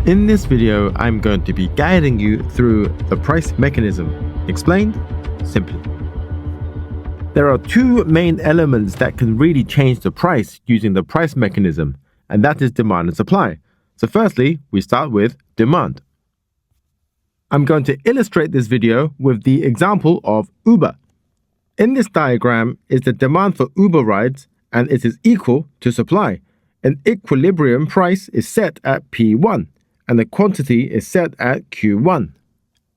In this video, I'm going to be guiding you through the price mechanism, explained simply. There are two main elements that can really change the price using the price mechanism, and that is demand and supply. So firstly, we start with demand. I'm going to illustrate this video with the example of Uber. In this diagram is the demand for Uber rides, and it is equal to supply. An equilibrium price is set at P1. And the quantity is set at Q1.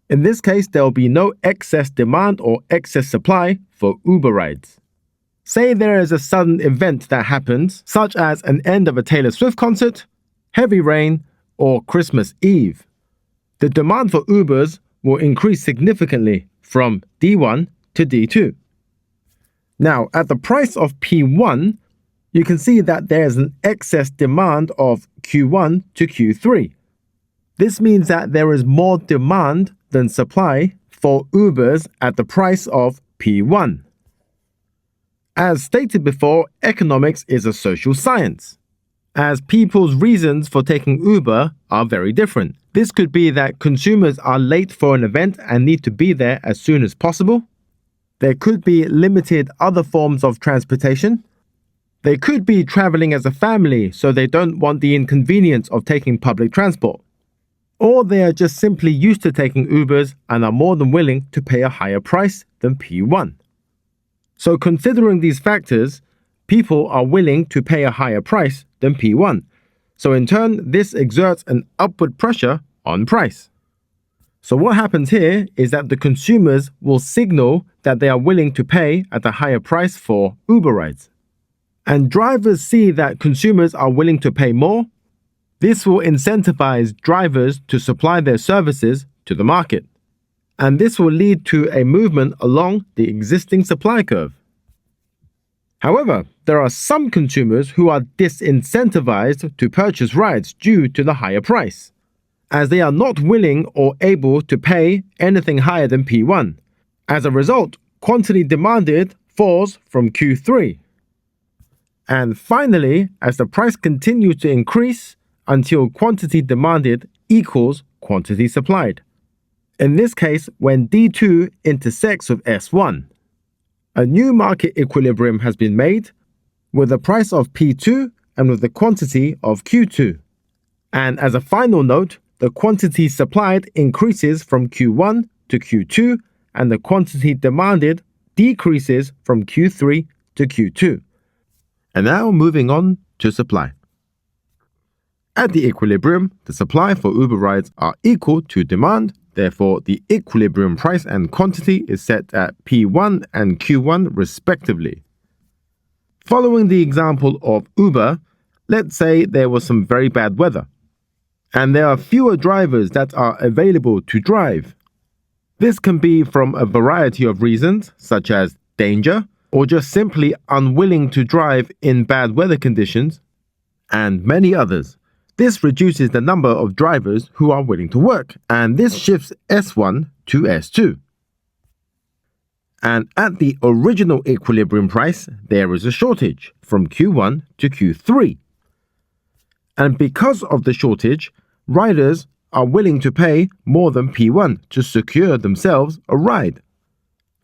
In this case, there will be no excess demand or excess supply for Uber rides. Say there is a sudden event that happens, such as an end of a Taylor Swift concert, heavy rain, or Christmas Eve. The demand for Ubers will increase significantly from D1 to D2. Now, at the price of P1, you can see that there is an excess demand of Q1 to Q3. This means that there is more demand than supply for Ubers at the price of P1. As stated before, economics is a social science, as people's reasons for taking Uber are very different. This could be that consumers are late for an event and need to be there as soon as possible. There could be limited other forms of transportation. They could be traveling as a family, so they don't want the inconvenience of taking public transport. Or they are just simply used to taking Ubers and are more than willing to pay a higher price than P1. So considering these factors, people are willing to pay a higher price than P1. So in turn, this exerts an upward pressure on price. So what happens here is that the consumers will signal that they are willing to pay at a higher price for Uber rides. And drivers see that consumers are willing to pay more. This will incentivize drivers to supply their services to the market, and this will lead to a movement along the existing supply curve. However, there are some consumers who are disincentivized to purchase rides due to the higher price, as they are not willing or able to pay anything higher than P1. As a result, quantity demanded falls from Q3. And finally, as the price continues to increase, until quantity demanded equals quantity supplied. In this case, when D2 intersects with S1, a new market equilibrium has been made with the price of P2 and with the quantity of Q2. And as a final note, the quantity supplied increases from Q1 to Q2, and the quantity demanded decreases from Q3 to Q2. And now moving on to supply. At the equilibrium, the supply for Uber rides are equal to demand. Therefore, the equilibrium price and quantity is set at P1 and Q1 respectively. Following the example of Uber, let's say there was some very bad weather, and there are fewer drivers that are available to drive. This can be from a variety of reasons, such as danger, or just simply unwilling to drive in bad weather conditions, and many others. This reduces the number of drivers who are willing to work, and this shifts S1 to S2. And at the original equilibrium price, there is a shortage from Q1 to Q3. And because of the shortage, riders are willing to pay more than P1 to secure themselves a ride.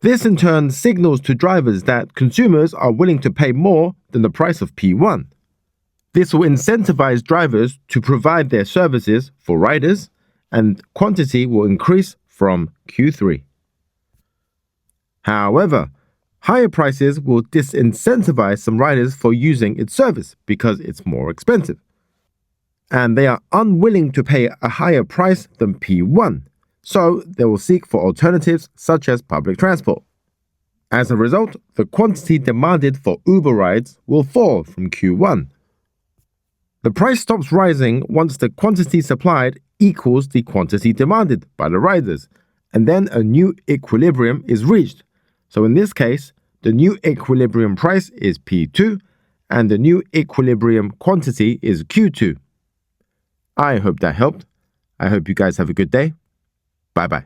This in turn signals to drivers that consumers are willing to pay more than the price of P1. This will incentivize drivers to provide their services for riders, and quantity will increase from Q3. However, higher prices will disincentivize some riders for using its service because it's more expensive, and they are unwilling to pay a higher price than P1, so they will seek for alternatives such as public transport. As a result, the quantity demanded for Uber rides will fall from Q1. The price stops rising once the quantity supplied equals the quantity demanded by the riders, and then a new equilibrium is reached. So in this case, the new equilibrium price is P2, and the new equilibrium quantity is Q2. I hope that helped. I hope you guys have a good day. Bye-bye.